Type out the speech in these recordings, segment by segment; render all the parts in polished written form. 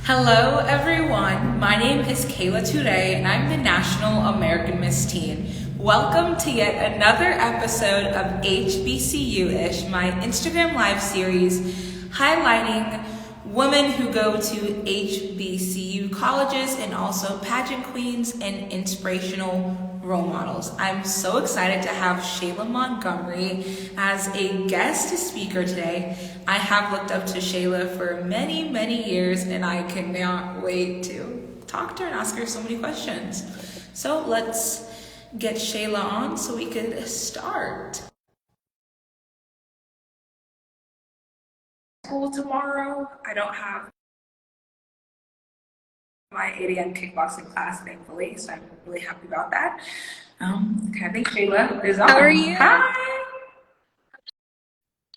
Hello everyone, my name is Kayla Toure and I'm the National American Miss Teen. Welcome to yet another episode of HBCU-ish, my Instagram live series highlighting women who go to HBCU colleges and also pageant queens and inspirational role models. I'm so excited to have Shayla Montgomery as a guest speaker today. I have looked up to Shayla for many, many years and I cannot wait to talk to her and ask her so many questions. So let's get Shayla on so we could start. School tomorrow. I don't have my 8 a.m. kickboxing class, thankfully, so I'm really happy about that. Okay, I think Shayla is on. How are you? Hi.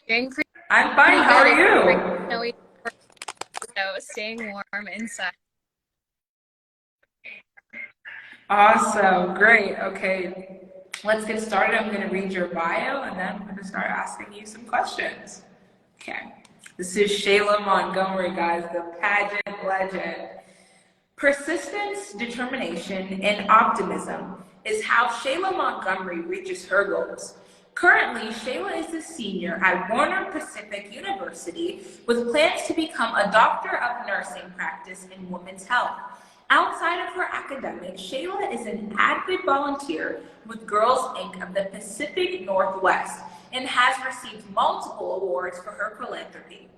Doing pretty I'm fine. How are you? snowy, so staying warm inside. Awesome. Great. Okay. Let's get started. I'm going to read your bio and then I'm going to start asking you some questions. Okay. This is Shayla Montgomery, guys, the pageant legend. Persistence, determination, and optimism is how Shayla Montgomery reaches her goals. Currently, Shayla is a senior at Warner Pacific University with plans to become a doctor of nursing practice in women's health. Outside of her academics, Shayla is an avid volunteer with Girls Inc. of the Pacific Northwest and has received multiple awards for her philanthropy.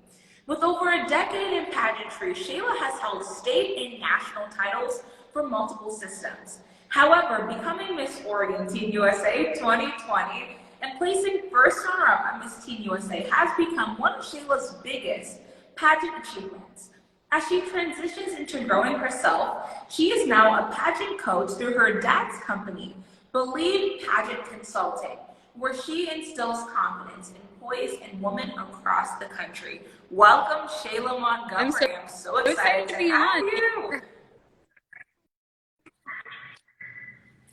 With over a decade in pageantry, Shayla has held state and national titles for multiple systems. However, becoming Miss Oregon Teen USA 2020 and placing first runner-up at Miss Teen USA has become one of Shayla's biggest pageant achievements. As she transitions into growing herself, she is now a pageant coach through her dad's company, Believe Pageant Consulting, where she instills confidence in boys and women across the country. Welcome, Shayla Montgomery. I'm so excited to be have you.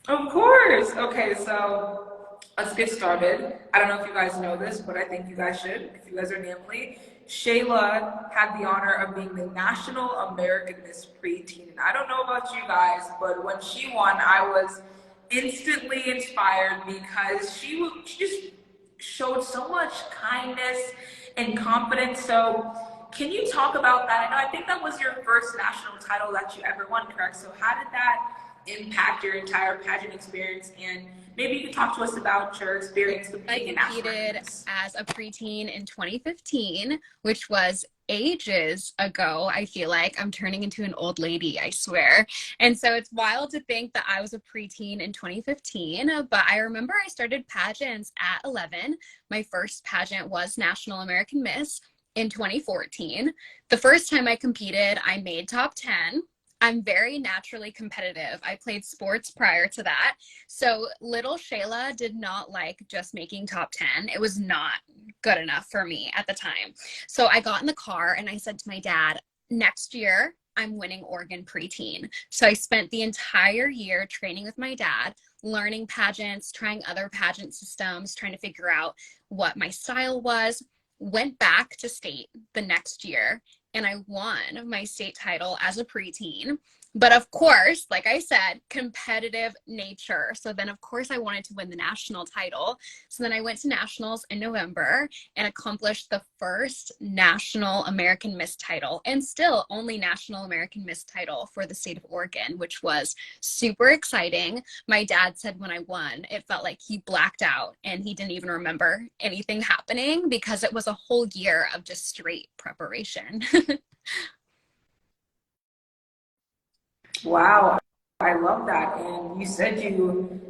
Of course. Okay, so let's get started. I don't know if you guys know this, but I think you guys should, if you guys are namely. Shayla had the honor of being the National American Miss Preteen. And I don't know about you guys, but when she won, I was instantly inspired because she just showed so much kindness and confidence. So can you talk about that? I think that was your first national title that you ever won, correct? So how did that impact your entire pageant experience? And maybe you could talk to us about your experience competing in national. I competed as a preteen in 2015, which was ages ago. I feel like I'm turning into an old lady, I swear. And so it's wild to think that I was a preteen in 2015, but I remember I started pageants at 11. My first pageant was National American Miss in 2014. The first time I competed, I made top 10. I'm very naturally competitive. I played sports prior to that. So little Shayla did not like just making top 10. It was not good enough for me at the time. So I got in the car and I said to my dad, next year, I'm winning Oregon preteen. So I spent the entire year training with my dad, learning pageants, trying other pageant systems, trying to figure out what my style was, went back to state the next year, and I won my state title as a preteen. But of course, like I said, competitive nature. So then of course I wanted to win the national title. So then I went to nationals in November and accomplished the first National American Miss title, and still only National American Miss title for the state of Oregon, which was super exciting. My dad said when I won, it felt like he blacked out and he didn't even remember anything happening because it was a whole year of just straight preparation. Wow, I love that. And you said you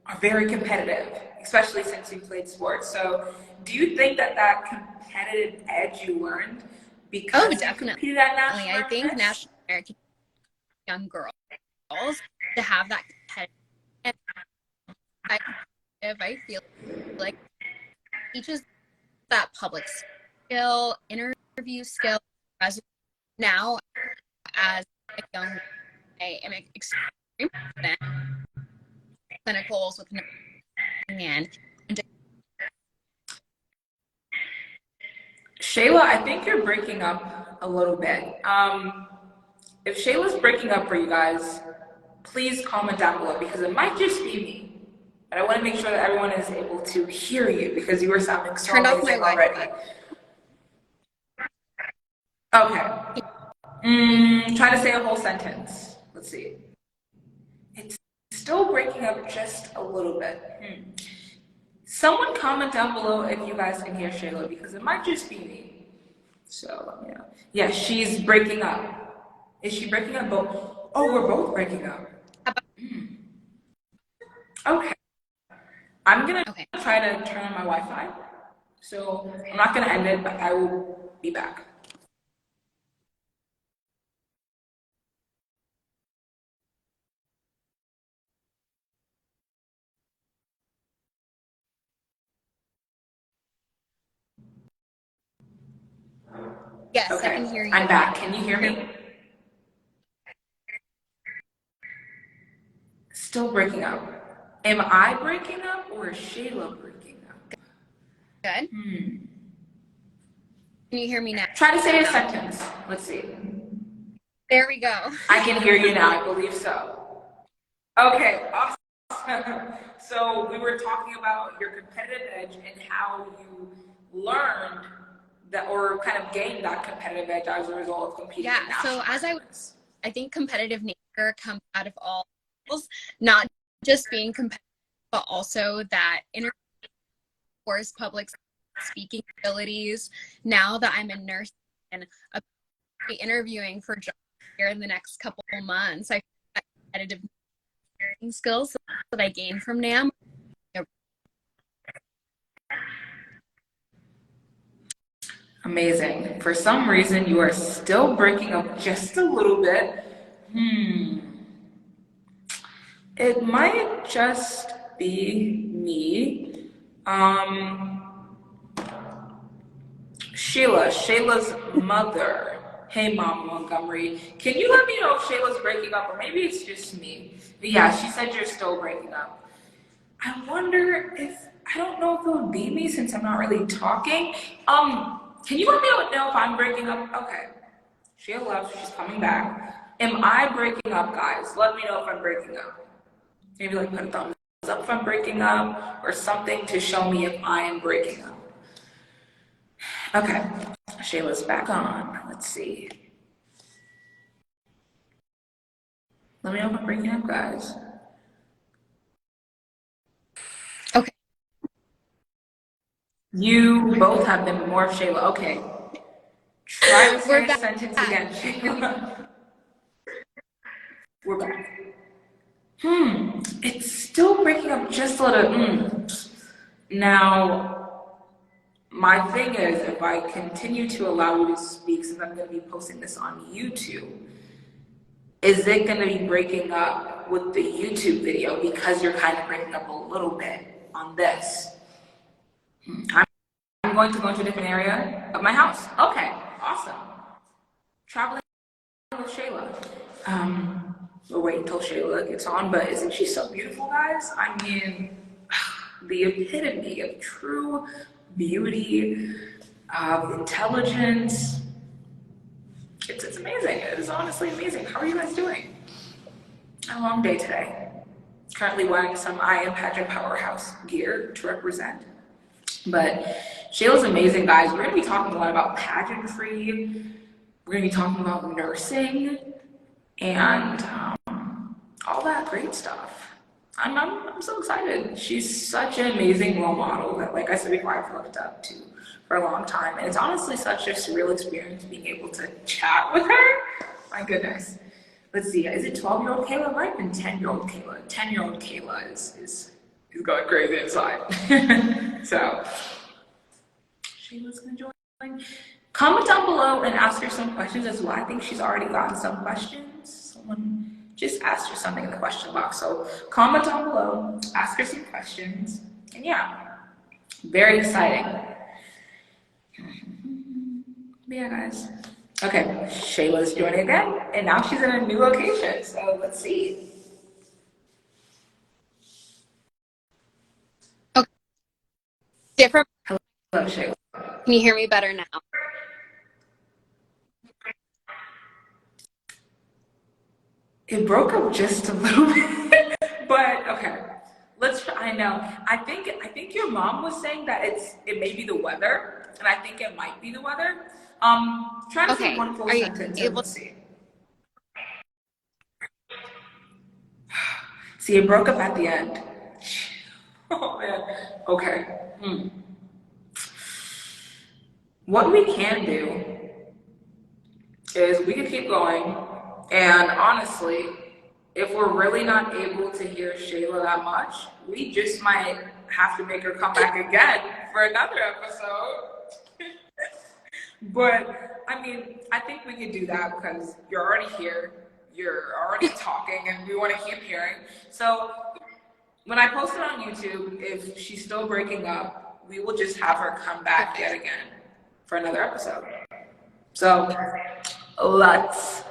are very competitive, especially since you played sports. So do you think that that competitive edge you learned because you Definitely. competed at National I think Miss? National American young girls to have that competitive, I feel like teaches that public skill, interview skill. As now, as a young, I am extremely confident clinicals with and Shayla, I think you're breaking up a little bit. if Shayla's breaking up for you guys, please comment down below because it might just be me. But I want to make sure that everyone is able to hear you because you were sounding so Turned off my amazing already. Okay. Try to say a whole sentence. Let's see. It's still breaking up just a little bit. Someone comment down below if you guys can hear Shayla because it might just be me. So let me know. Yeah, she's breaking up. Is she breaking up both? Oh, we're both breaking up. Okay. I'm gonna try to turn on my Wi-Fi. So I'm not gonna end it, but I will be back. Yes, I Okay, can hear you. I'm back. Can you hear me? Still breaking up. Am I breaking up or is Shayla breaking up? Good. Can you hear me now? Try to say a sentence. Let's see. There we go. I can hear you now, I believe so. Okay, awesome. So we were talking about your competitive edge and how you learned that or kind of gained that competitive edge as a result of competing in national tournaments. I think competitive nature comes out of all levels, not just being competitive, but also that course public speaking abilities. Now that I'm a nurse and I'll be interviewing for jobs here in the next couple of months, I feel that competitive skills that I gained from NAM. Amazing. For some reason, you are still breaking up just a little bit. It might just be me. Shayla's mother. Hey, Mom Montgomery. Can you let me know if Shayla's breaking up or maybe it's just me? But yeah, she said you're still breaking up. I wonder if, I don't know if it would be me since I'm not really talking. Can you let me know if I'm breaking up? Okay. Shayla left, she's coming back. Am I breaking up, guys? Let me know if I'm breaking up. Maybe like put a thumbs up if I'm breaking up or something to show me if I am breaking up. Okay, Shayla's back on. Let's see. Let me know if I'm breaking up, guys. Okay. You both have been more of Shayla. Okay. Try to say a sentence again, Shayla. We're back. It's still breaking up just a little. Now, my thing is, if I continue to allow you to speak, since I'm going to be posting this on YouTube, is it going to be breaking up with the YouTube video because you're kind of breaking up a little bit on this? I'm going to go into a different area of my house. Okay, awesome. Traveling with Shayla. We'll wait until Shayla gets on, but isn't she so beautiful, guys? I mean, the epitome of true beauty, of intelligence. It's amazing. It is honestly amazing. How are you guys doing? A long day today. Currently wearing some I Am Pageant Powerhouse gear to represent. But Shayla's amazing, guys. We're going to be talking a lot about pageantry. We're going to be talking about nursing and all that great stuff. I'm so excited. She's such an amazing role model that, like I said before, I've looked up to for a long time. And it's honestly such a surreal experience being able to chat with her. My goodness. Let's see, is it 12-year-old Kayla? It might have been 10-year-old Kayla. 10-year-old Kayla is going crazy inside. So, Shayla's gonna join. Comment down below and ask her some questions as well. I think she's already gotten some questions. Someone just asked her something in the question box. So comment down below, ask her some questions, and yeah, very exciting. But yeah, guys. Okay, Shayla's joining again, and now she's in a new location. So let's see. Okay. Different. Hello, Shayla. Can you hear me better now? It broke up just a little bit, but okay. Let's try. I know. I think your mom was saying that it may be the weather, and I think it might be the weather. Try to say Okay, one full are you sentence and able? let's see. See, it broke up at the end. Oh man. Okay. Hmm. What we can do is we can keep going, and honestly, if we're really not able to hear Shayla that much, we just might have to make her come back again for another episode. But I mean, I think we could do that because you're already here, you're already talking, and we want to keep hearing. So when I post it on YouTube, if she's still breaking up, we will just have her come back yet Perfect. again for another episode. So let's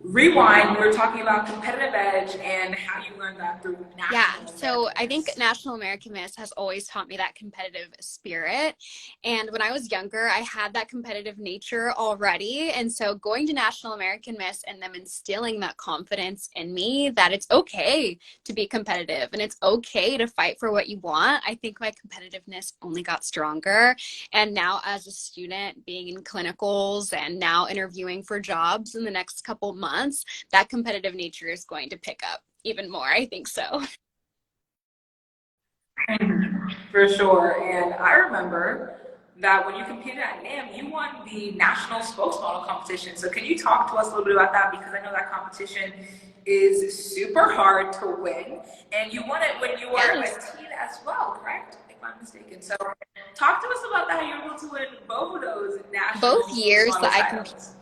rewind. We were talking about competitive edge and how you learned that through Yeah, National so American I think Miss. National American Miss has always taught me that competitive spirit. And when I was younger, I had that competitive nature already. And so going to National American Miss and them instilling that confidence in me that it's okay to be competitive and it's okay to fight for what you want, I think my competitiveness only got stronger. And now, as a student, being in clinicals and now interviewing for jobs in the next couple months, that competitive nature is going to pick up even more. I think so. For sure. And I remember that when you competed at NAM, you won the national spokesmodel competition. So can you talk to us a little bit about that? Because I know that competition is super hard to win. And you won it when you were a Yes. teen as well, correct? If I'm mistaken. So talk to us about that, how you were able to win both of those national Both years spokesmodel that I competed, titles.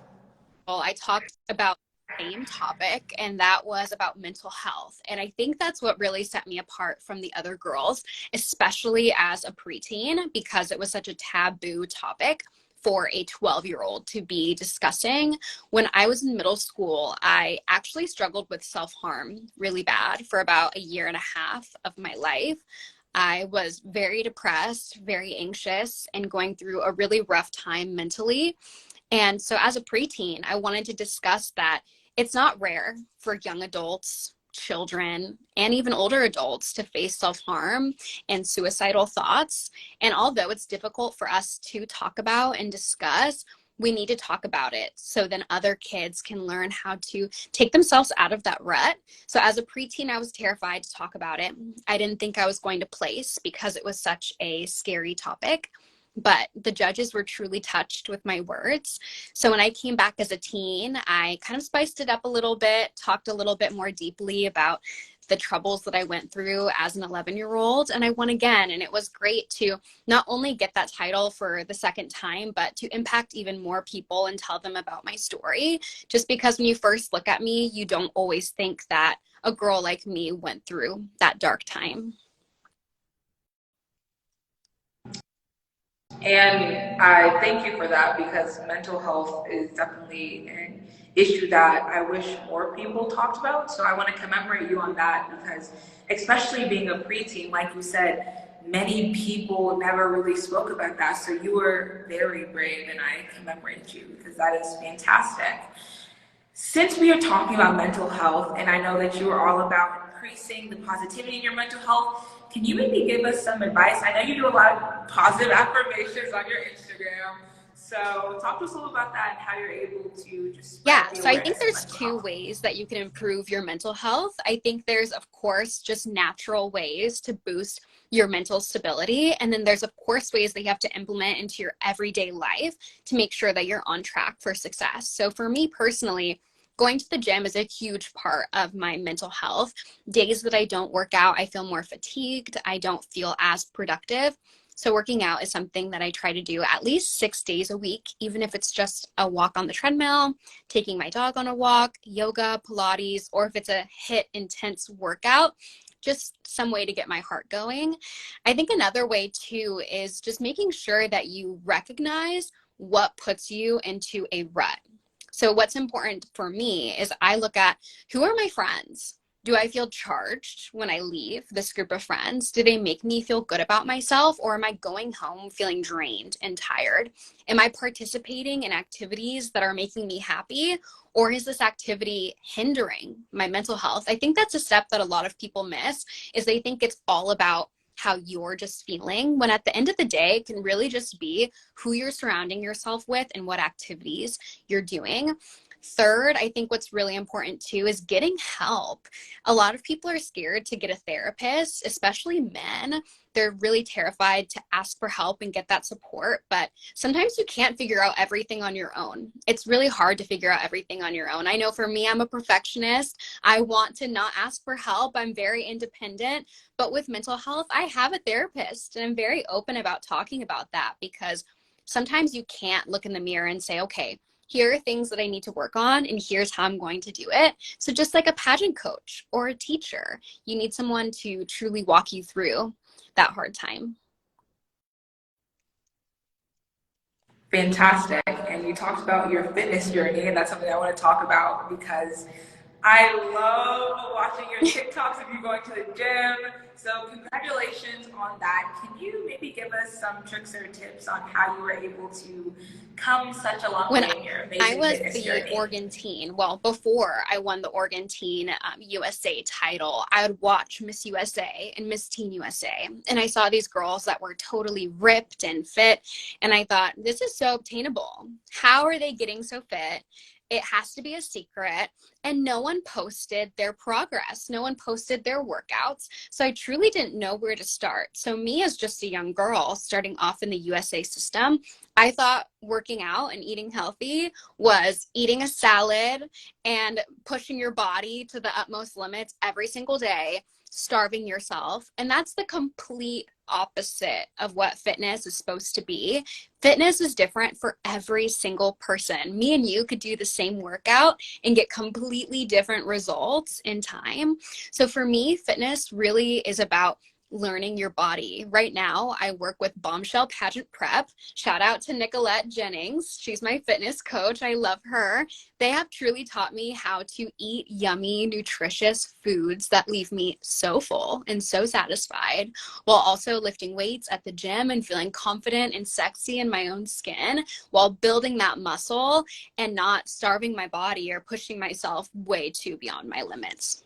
I talked about the same topic, and that was about mental health. And I think that's what really set me apart from the other girls, especially as a preteen, because it was such a taboo topic for a 12-year-old to be discussing. When I was in middle school, I actually struggled with self-harm really bad for about a year and a half of my life. I was very depressed, very anxious, and going through a really rough time mentally. And so as a preteen, I wanted to discuss that it's not rare for young adults, children, and even older adults to face self-harm and suicidal thoughts. And although it's difficult for us to talk about and discuss, we need to talk about it so then other kids can learn how to take themselves out of that rut. So as a preteen, I was terrified to talk about it. I didn't think I was going to place because it was such a scary topic. But the judges were truly touched with my words. So when I came back as a teen, I kind of spiced it up a little bit, talked a little bit more deeply about the troubles that I went through as an 11-year-old, and I won again. And it was great to not only get that title for the second time, but to impact even more people and tell them about my story. Just because when you first look at me, you don't always think that a girl like me went through that dark time. And I thank you for that because mental health is definitely an issue that I wish more people talked about. So I want to commemorate you on that because, especially being a preteen, like you said, many people never really spoke about that. So you were very brave, and I commemorate you because that is fantastic. Since we are talking about mental health, and I know that you are all about increasing the positivity in your mental health, can you maybe give us some advice? I know you do a lot of positive affirmations on your Instagram. So talk to us a little about that and how you're able to just Yeah, spread the so I think awareness of there's mental two health. ways that you can improve your mental health. I think there's, of course, just natural ways to boost your mental stability. And then there's, of course, ways that you have to implement into your everyday life to make sure that you're on track for success. So for me personally, going to the gym is a huge part of my mental health. Days that I don't work out, I feel more fatigued. I don't feel as productive. So working out is something that I try to do at least 6 days a week, even if it's just a walk on the treadmill, taking my dog on a walk, yoga, Pilates, or if it's a HIIT intense workout, just some way to get my heart going. I think another way too is just making sure that you recognize what puts you into a rut. So what's important for me is I look at who are my friends? Do I feel charged when I leave this group of friends? Do they make me feel good about myself? Or am I going home feeling drained and tired? Am I participating in activities that are making me happy? Or is this activity hindering my mental health? I think that's a step that a lot of people miss, is they think it's all about how you're just feeling, when at the end of the day, it can really just be who you're surrounding yourself with and what activities you're doing. Third, I think what's really important too is getting help. A lot of people are scared to get a therapist, especially men. They're really terrified to ask for help and get that support, but sometimes you can't figure out everything on your own. It's really hard to figure out everything on your own. I know for me, I'm a perfectionist. I want to not ask for help. I'm very independent, but with mental health, I have a therapist, and I'm very open about talking about that, because sometimes you can't look in the mirror and say, okay, here are things that I need to work on, and here's how I'm going to do it. So just like a pageant coach or a teacher, you need someone to truly walk you through that hard time. Fantastic. And you talked about your fitness journey, and that's something I want to talk about because I love watching your TikToks of you going to the gym. So, congratulations on that. Can you maybe give us some tricks or tips on how you were able to come such a long When way in your I amazing was fitness the journey? Oregon teen, well, before I won the Oregon teen USA title, I would watch Miss USA and Miss Teen USA. And I saw these girls that were totally ripped and fit. And I thought, this is so obtainable. How are they getting so fit? It has to be a secret. And no one posted their progress. No one posted their workouts. So I truly didn't know where to start. So, me as just a young girl starting off in the USA system, I thought working out and eating healthy was eating a salad and pushing your body to the utmost limits every single day, starving yourself. And that's the complete opposite of what fitness is supposed to be. Fitness is different for every single person. Me and you could do the same workout and get completely different results in time. So for me, fitness really is about learning your body. Right now, I work with Bombshell Pageant Prep. Shout out to Nicolette Jennings. She's my fitness coach. I love her. They have truly taught me how to eat yummy, nutritious foods that leave me so full and so satisfied, while also lifting weights at the gym and feeling confident and sexy in my own skin, while building that muscle and not starving my body or pushing myself way too beyond my limits.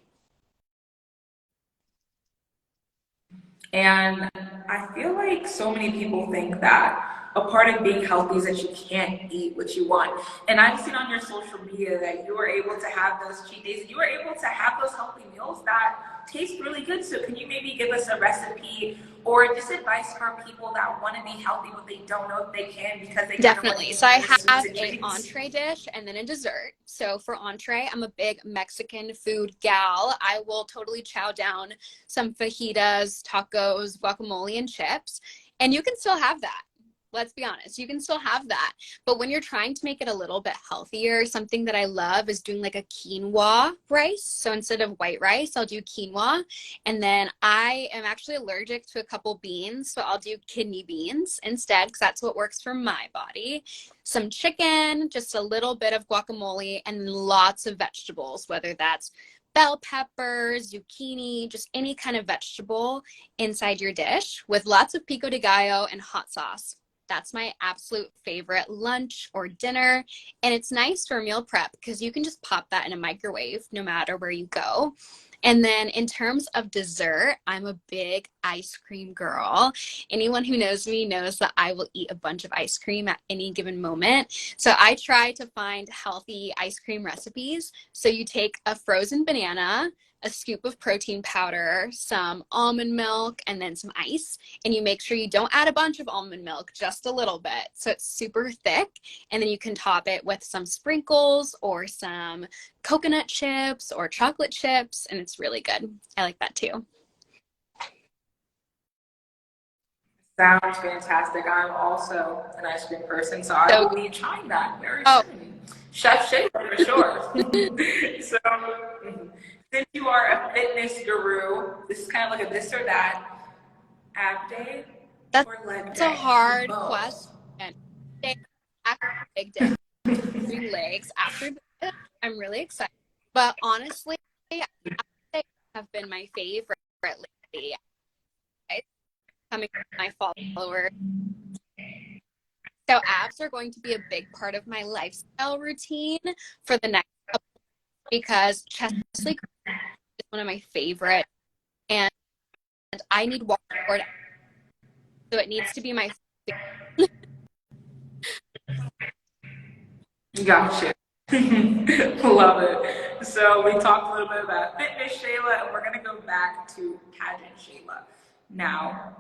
And I feel like so many people think that a part of being healthy is that you can't eat what you want. And I've seen on your social media that you were able to have those cheat days and you were able to have those healthy meals that taste really good. So can you maybe give us a recipe or just advice for people that want to be healthy but they don't know if they can because they kind of want to Definitely. get So I into the sweets have and a treats? entree dish and then a dessert. So for entree, I'm a big Mexican food gal. I will totally chow down some fajitas, tacos, guacamole, and chips. And you can still have that. Let's be honest, you can still have that. But when you're trying to make it a little bit healthier, something that I love is doing like a quinoa rice. So instead of white rice, I'll do quinoa. And then I am actually allergic to a couple beans. So I'll do kidney beans instead, because that's what works for my body. Some chicken, just a little bit of guacamole, and lots of vegetables, whether that's bell peppers, zucchini, just any kind of vegetable inside your dish with lots of pico de gallo and hot sauce. That's my absolute favorite lunch or dinner. And it's nice for meal prep because you can just pop that in a microwave no matter where you go. And then in terms of dessert, I'm a big ice cream girl. Anyone who knows me knows that I will eat a bunch of ice cream at any given moment. So I try to find healthy ice cream recipes. So you take a frozen banana, a scoop of protein powder, some almond milk, and then some ice. And you make sure you don't add a bunch of almond milk, just a little bit. So it's super thick. And then you can top it with some sprinkles or some coconut chips or chocolate chips. And it's really good. I like that too. Sounds fantastic. I'm also an ice cream person, so I So will good. be trying that very Oh, soon. Chef Shayla for sure. So, since you are a fitness guru, this is kind of like a this or that ab day that's, or leg a day or hard both. question. Today, after a big day, doing legs after this, I'm really excited. But honestly, I say have been my favorite lately. Coming from my followers. So abs are going to be a big part of my lifestyle routine for the next couple because chest is one of my favorite, and I need washboard, so it needs to be my favorite. Gotcha. Love it. So we talked a little bit about fitness, Shayla, and we're gonna go back to pageant, Shayla. Now,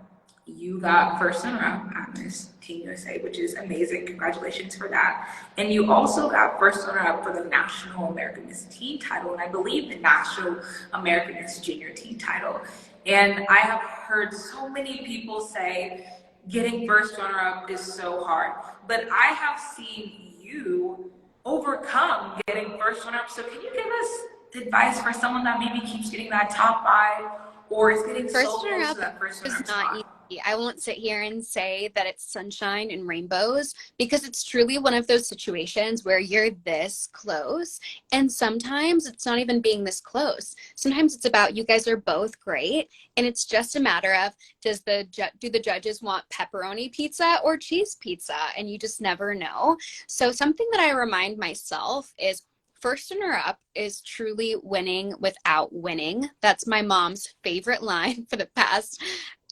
you got first runner-up at Miss Teen USA, which is amazing. Congratulations for that. And you also got first runner-up for the National American Miss Teen title, and I believe the National American Miss Junior Teen title. And I have heard so many people say getting first runner-up is so hard, but I have seen you overcome getting first runner-up. So can you give us advice for someone that maybe keeps getting that top 5 or is getting so close to that first runner-up is not spot? easy. I won't sit here and say that it's sunshine and rainbows because it's truly one of those situations where you're this close, and sometimes it's not even being this close. Sometimes it's about you guys are both great, and it's just a matter of do the judges want pepperoni pizza or cheese pizza, and you just never know. So something that I remind myself is first runner up is truly winning without winning. That's my mom's favorite line for the past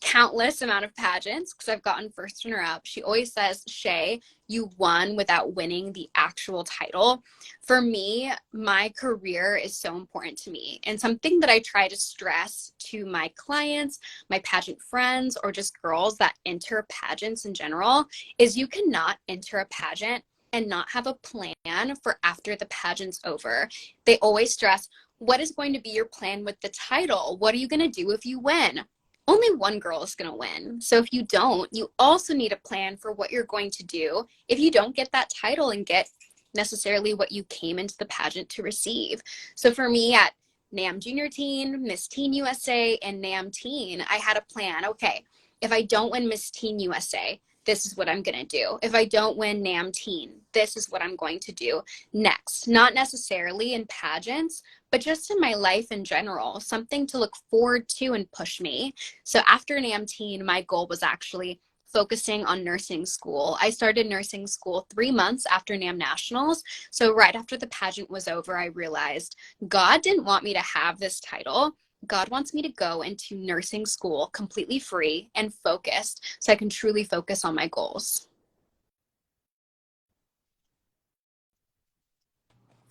countless amount of pageants because I've gotten first runner up. She always says, Shay, you won without winning the actual title. For me, my career is so important to me, and something that I try to stress to my clients, my pageant friends, or just girls that enter pageants in general is you cannot enter a pageant and not have a plan for after the pageant's over. They always stress, what is going to be your plan with the title? What are you going to do if you win? Only one girl is going to win. So if you don't, you also need a plan for what you're going to do if you don't get that title and get necessarily what you came into the pageant to receive. So for me at NAM Junior Teen, Miss Teen USA, and NAM Teen, I had a plan. Okay, if I don't win Miss Teen USA, this is what I'm going to do. If I don't win NAM Teen, this is what I'm going to do next. Not necessarily in pageants, but just in my life in general, something to look forward to and push me. So after NAM Teen, my goal was actually focusing on nursing school. I started nursing school 3 months after NAM Nationals. So right after the pageant was over, I realized God didn't want me to have this title. God wants me to go into nursing school completely free and focused so I can truly focus on my goals.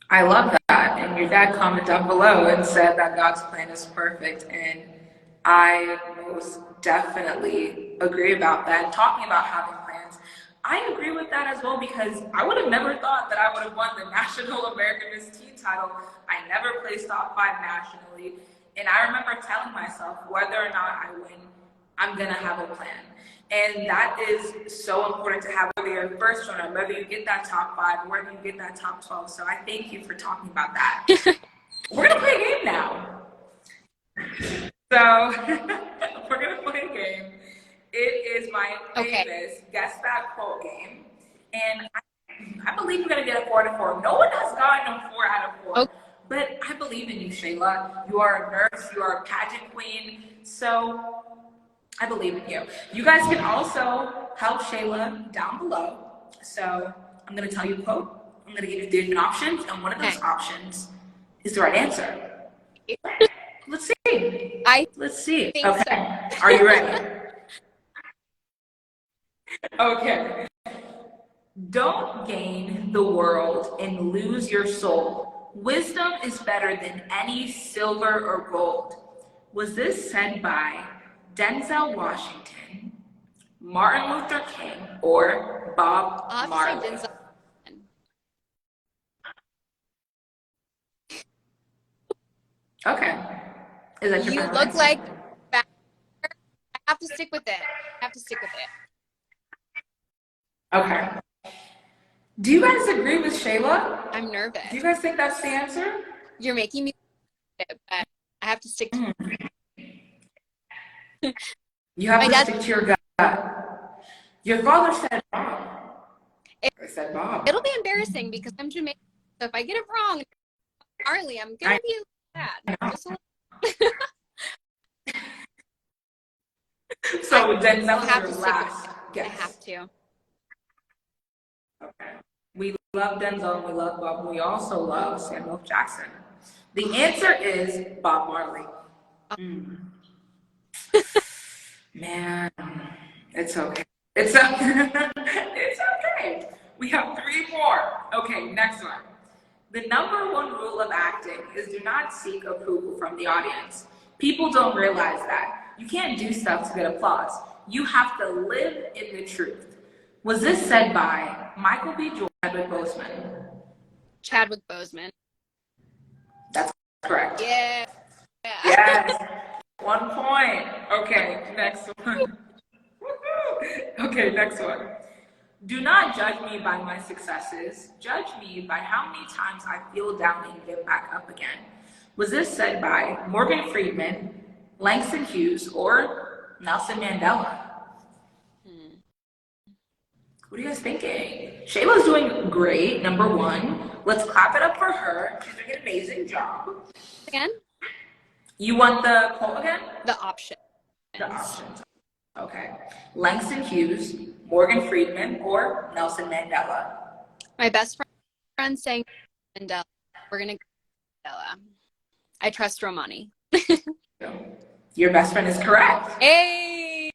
I love that. And your dad commented down below and said that God's plan is perfect. And I most definitely agree about that. And talking about having plans, I agree with that as well because I would have never thought that I would have won the National American Miss Teen title. I never placed top 5 nationally. And I remember telling myself, whether or not I win, I'm going to have a plan. And that is so important to have, whether you're first runner, whether you get that top 5, whether you get that top 12. So I thank you for talking about that. We're going to play a game now. So we're going to play a game. It is my famous Guess That Quote game. And I believe you're going to get a 4 out of 4. No one has gotten a 4 out of 4. Okay. But I believe in you, Shayla. You are a nurse. You are a pageant queen. So I believe in you. You guys can also help Shayla down below. So I'm going to tell you a quote. I'm going to give you different options. And one of those options is the right answer. Let's see. Let's see. Think okay. so. Are you ready? Okay. Don't gain the world and lose your soul. Wisdom is better than any silver or gold. Was this said by Denzel Washington, Martin Luther King, or Bob Marley? Okay. Is that your You final look answer? like I have to stick with it. Okay. Do you guys agree with Shayla? I'm nervous. Do you guys think that's the answer? You're making me, but I have to stick to it. You have to stick to your gut. Your father said Bob. I said Bob. It'll be embarrassing because I'm Jamaican. So if I get it wrong, Marley, I'm gonna be sad. So I Denzel is have your to stick with last I guess. have to. Okay. We love Denzel and we love Bob. We also love Samuel Jackson. The answer is Bob Marley. Mm. Man, it's okay. It's okay. It's okay. We have three more. Okay, next one. The number one rule of acting is do not seek approval from the audience. People don't realize that. You can't do stuff to get applause. You have to live in the truth. Was this said by Michael B. Jordan, Chadwick Boseman? Chadwick Boseman. That's correct. Yeah. Yes. 1 point. Okay, next one. Okay, next one. Do not judge me by my successes. Judge me by how many times I feel down and get back up again. Was this said by Morgan Freeman, Langston Hughes, or Nelson Mandela? Hmm. What are you guys thinking? Shayla's doing great, number one. Let's clap it up for her. She's doing an amazing job. Again, You want the quote again? the options. The options. Okay. Langston Hughes, Morgan Freeman, or Nelson Mandela? My best friend saying Mandela. We're gonna go Mandela. I trust Romani. Your best friend is correct. Hey.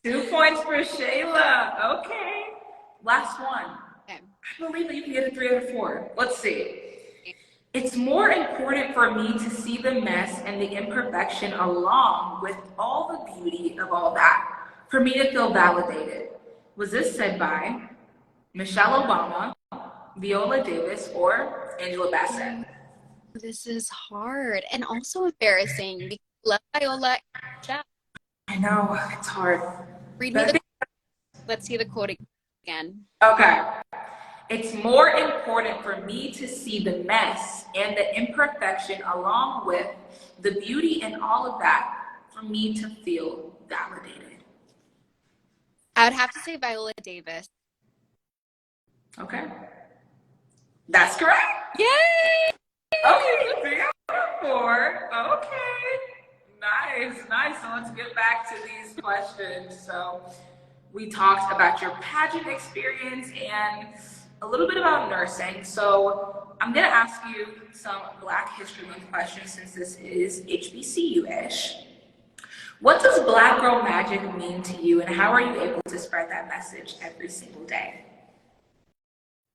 2 points for Shayla. Okay. Last one. Okay. I believe that you can get a 3 out of 4. Let's see. It's more important for me to see the mess and the imperfection along with all the beauty of all that, for me to feel validated. Was this said by Michelle Obama, Viola Davis, or Angela Bassett? This is hard and also embarrassing because I love Viola. I know, it's hard. Read me But I the. think, Let's see the quote again. okay. It's more important for me to see the mess and the imperfection along with the beauty and all of that for me to feel validated. I would have to say Viola Davis. Okay. That's correct. Yay! Okay, 3 out of 4. Okay. Nice, nice. So let's get back to these questions. So we talked about your pageant experience and a little bit about nursing. So I'm gonna ask you some Black History Month questions since this is HBCU-ish. What does Black Girl Magic mean to you and how are you able to spread that message every single day?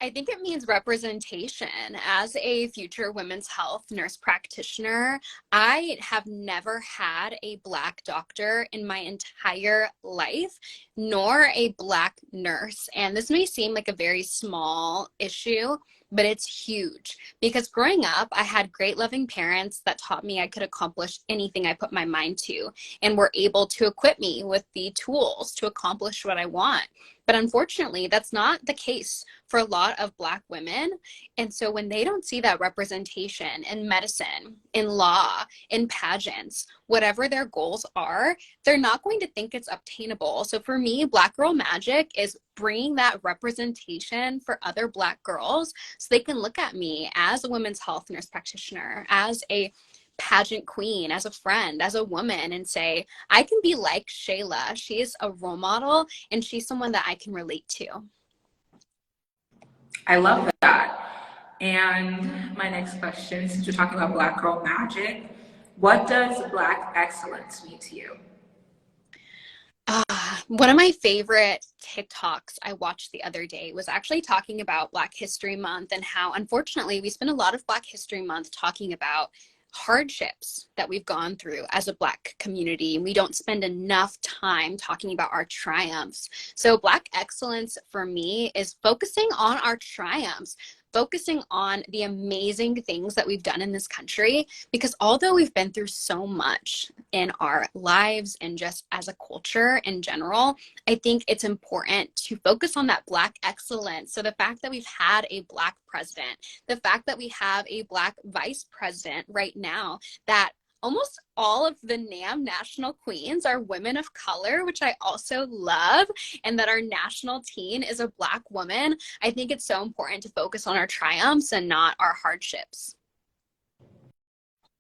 I think it means representation. As a future women's health nurse practitioner, I have never had a Black doctor in my entire life, nor a Black nurse. And this may seem like a very small issue, but it's huge because growing up, I had great loving parents that taught me I could accomplish anything I put my mind to and were able to equip me with the tools to accomplish what I want. But unfortunately, that's not the case for a lot of Black women. And so when they don't see that representation in medicine, in law, in pageants, whatever their goals are, they're not going to think it's obtainable. So for me, Black Girl Magic is bringing that representation for other Black girls so they can look at me as a women's health nurse practitioner, as a pageant queen, as a friend, as a woman, and say, I can be like Shayla. She is a role model and she's someone that I can relate to. I love that. And my next question, since we're talking about Black Girl Magic, what does Black excellence mean to you? One of my favorite TikToks I watched the other day was actually talking about Black History Month and how, unfortunately, we spend a lot of Black History Month talking about hardships that we've gone through as a Black community. We don't spend enough time talking about our triumphs. So Black excellence for me is focusing on our triumphs, focusing on the amazing things that we've done in this country, because although we've been through so much in our lives and just as a culture in general, I think it's important to focus on that Black excellence. So the fact that we've had a Black president, the fact that we have a Black vice president right now, that almost all of the NAM national queens are women of color, which I also love, and that our national teen is a Black woman. I think it's so important to focus on our triumphs and not our hardships.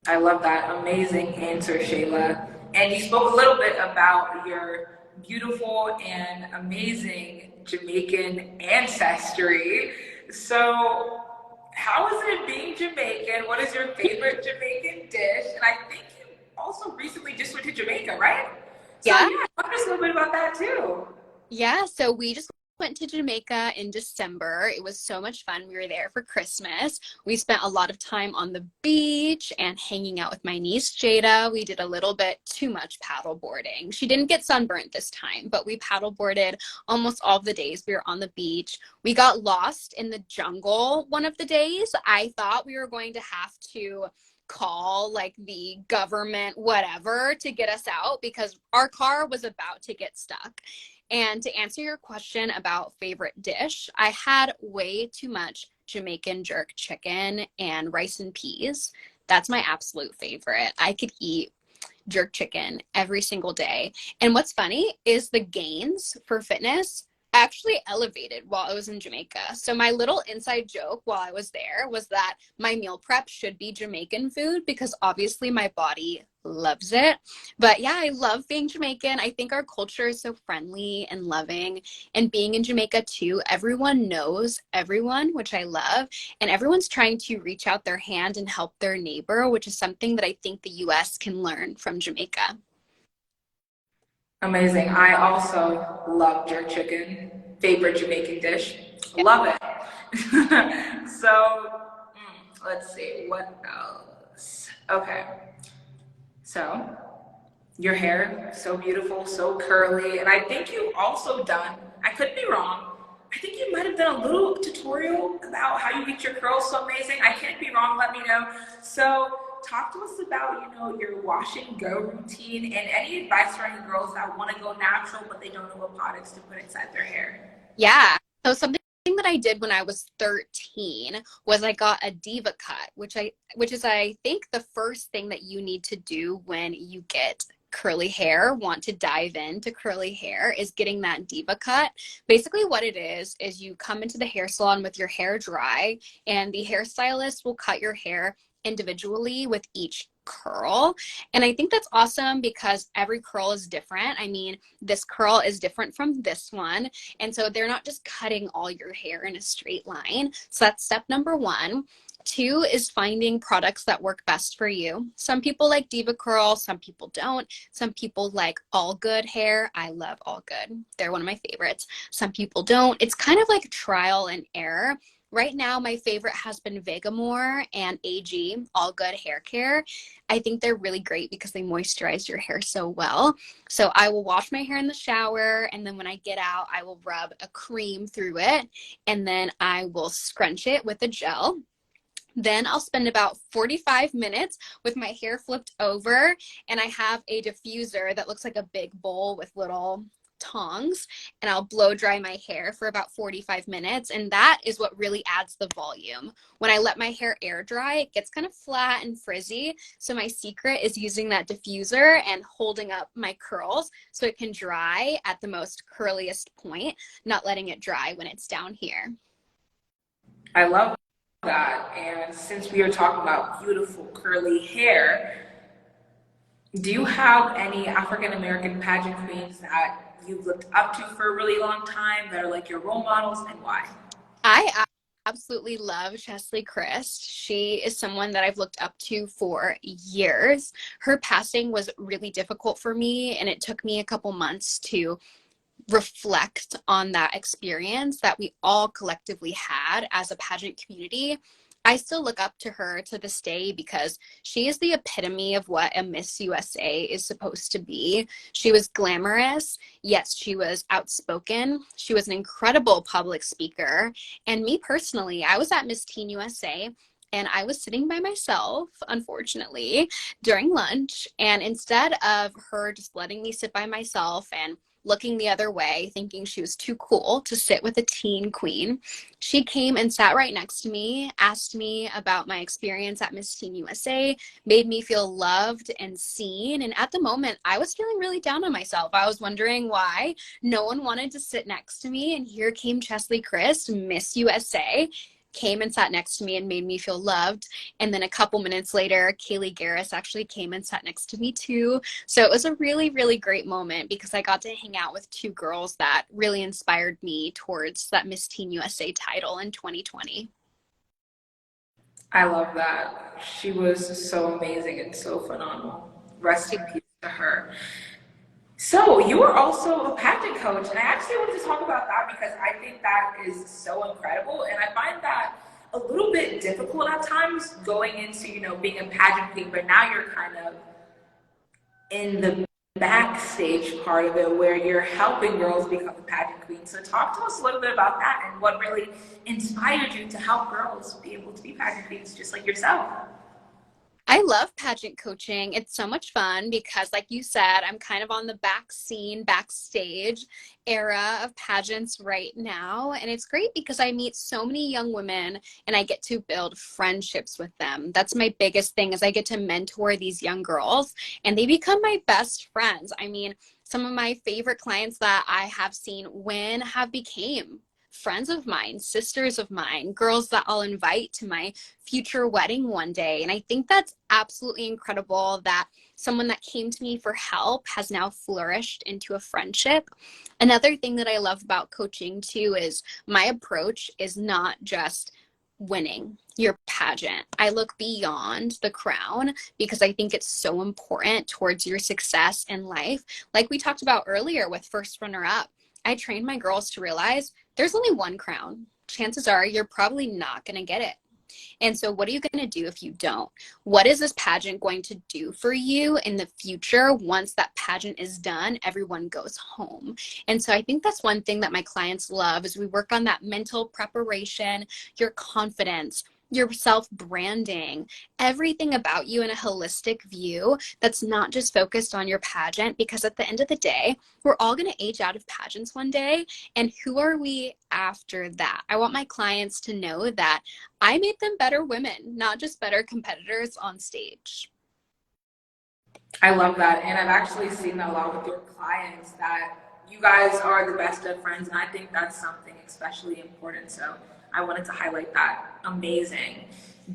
I love that. Amazing answer, Shayla. And you spoke a little bit about your beautiful and amazing Jamaican ancestry. So, how is it being Jamaican? What is your favorite Jamaican dish? And I think you also recently just went to Jamaica, right? So, Yeah. yeah, talk to us a little bit about that too. Yeah, so we just went to Jamaica in December. It was so much fun. We were there for Christmas. We spent a lot of time on the beach and hanging out with my niece Jada. We did a little bit too much paddle boarding. She didn't get sunburnt this time, but we paddle boarded almost all of the days we were on the beach. We got lost in the jungle one of the days. I thought we were going to have to call like the government whatever to get us out because our car was about to get stuck. And to answer your question about favorite dish, I had way too much Jamaican jerk chicken and rice and peas. That's my absolute favorite. I could eat jerk chicken every single day. And what's funny is the gains for fitness actually elevated while I was in Jamaica. So my little inside joke while I was there was that my meal prep should be Jamaican food because obviously my body loves it. But yeah, I love being Jamaican. I think our culture is so friendly and loving. And being in Jamaica too, everyone knows everyone, which I love. And everyone's trying to reach out their hand and help their neighbor, which is something that I think the US can learn from Jamaica. Amazing. I also love jerk chicken, favorite Jamaican dish. Love it. So, let's see, what else? Okay. So, your hair, so beautiful, so curly. And I think you also done, I could be wrong, I think you might have done a little tutorial about how you get your curls so amazing. I can't be wrong, let me know. So talk to us about, your wash and go routine and any advice for any girls that want to go natural, but they don't know what products to put inside their hair. Yeah. So something that I did when I was 13 was I got a diva cut, which is I think the first thing that you need to do when you get curly hair, want to dive into curly hair is getting that diva cut. Basically what it is you come into the hair salon with your hair dry and the hairstylist will cut your hair individually with each curl. And I think that's awesome because every curl is different. I mean, this curl is different from this one. And so they're not just cutting all your hair in a straight line. So that's step number one. Two is finding products that work best for you. Some people like Diva Curl, some people don't. Some people like All Good hair. I love All Good. They're one of my favorites. Some people don't. It's kind of like trial and error. Right now, my favorite has been Vegamore and AG, All Good Hair Care. I think they're really great because they moisturize your hair so well. So I will wash my hair in the shower, and then when I get out, I will rub a cream through it, and then I will scrunch it with a gel. Then I'll spend about 45 minutes with my hair flipped over, and I have a diffuser that looks like a big bowl with little tongs, and I'll blow dry my hair for about 45 minutes, and that is what really adds the volume. When I let my hair air dry, it gets kind of flat and frizzy, so my secret is using that diffuser and holding up my curls so it can dry at the most curliest point, not letting it dry when it's down here. I love that. And since we are talking about beautiful curly hair, do you have any African American pageant queens that you've looked up to for a really long time that are like your role models and why? I absolutely love Chesley Christ. She is someone that I've looked up to for years. Her passing was really difficult for me, and it took me a couple months to reflect on that experience that we all collectively had as a pageant community. I still look up to her to this day because she is the epitome of what a Miss USA is supposed to be. She was glamorous, yes, she was outspoken. She was an incredible public speaker. And me personally, I was at Miss Teen USA and I was sitting by myself, unfortunately, during lunch. And instead of her just letting me sit by myself and looking the other way, thinking she was too cool to sit with a teen queen, she came and sat right next to me, asked me about my experience at Miss Teen USA, made me feel loved and seen. And at the moment, I was feeling really down on myself. I was wondering why no one wanted to sit next to me. And here came Chesley Christ, Miss USA. came and sat next to me and made me feel loved. And then a couple minutes later, Kaylee Garris actually came and sat next to me too. So it was a really, really great moment because I got to hang out with two girls that really inspired me towards that Miss Teen USA title in 2020. I love that. She was so amazing and so phenomenal. Rest in peace to her. So you are also a pageant coach, and I actually wanted to talk about that because I think that is so incredible, and I find that a little bit difficult at times going into, being a pageant queen, but now you're kind of in the backstage part of it where you're helping girls become the pageant queen. So talk to us a little bit about that and what really inspired you to help girls be able to be pageant queens just like yourself. I love pageant coaching. It's so much fun because, like you said, I'm kind of on the backstage era of pageants right now. And it's great because I meet so many young women and I get to build friendships with them. That's my biggest thing is I get to mentor these young girls and they become my best friends. I mean, some of my favorite clients that I have seen win have became friends of mine, sisters of mine, girls that I'll invite to my future wedding one day. And I think that's absolutely incredible that someone that came to me for help has now flourished into a friendship. Another thing that I love about coaching too is my approach is not just winning your pageant. I look beyond the crown because I think it's so important towards your success in life. Like we talked about earlier with first runner up, I trained my girls to realize there's only one crown. Chances are you're probably not going to get it. And so what are you going to do if you don't? What is this pageant going to do for you in the future? Once that pageant is done, everyone goes home. And so I think that's one thing that my clients love is we work on that mental preparation, your confidence, your self-branding, everything about you in a holistic view that's not just focused on your pageant, because at the end of the day, we're all going to age out of pageants one day. And who are we after that? I want my clients to know that I made them better women, not just better competitors on stage. I love that. And I've actually seen that a lot with your clients that you guys are the best of friends. And I think that's something especially important. So I wanted to highlight that. Amazing.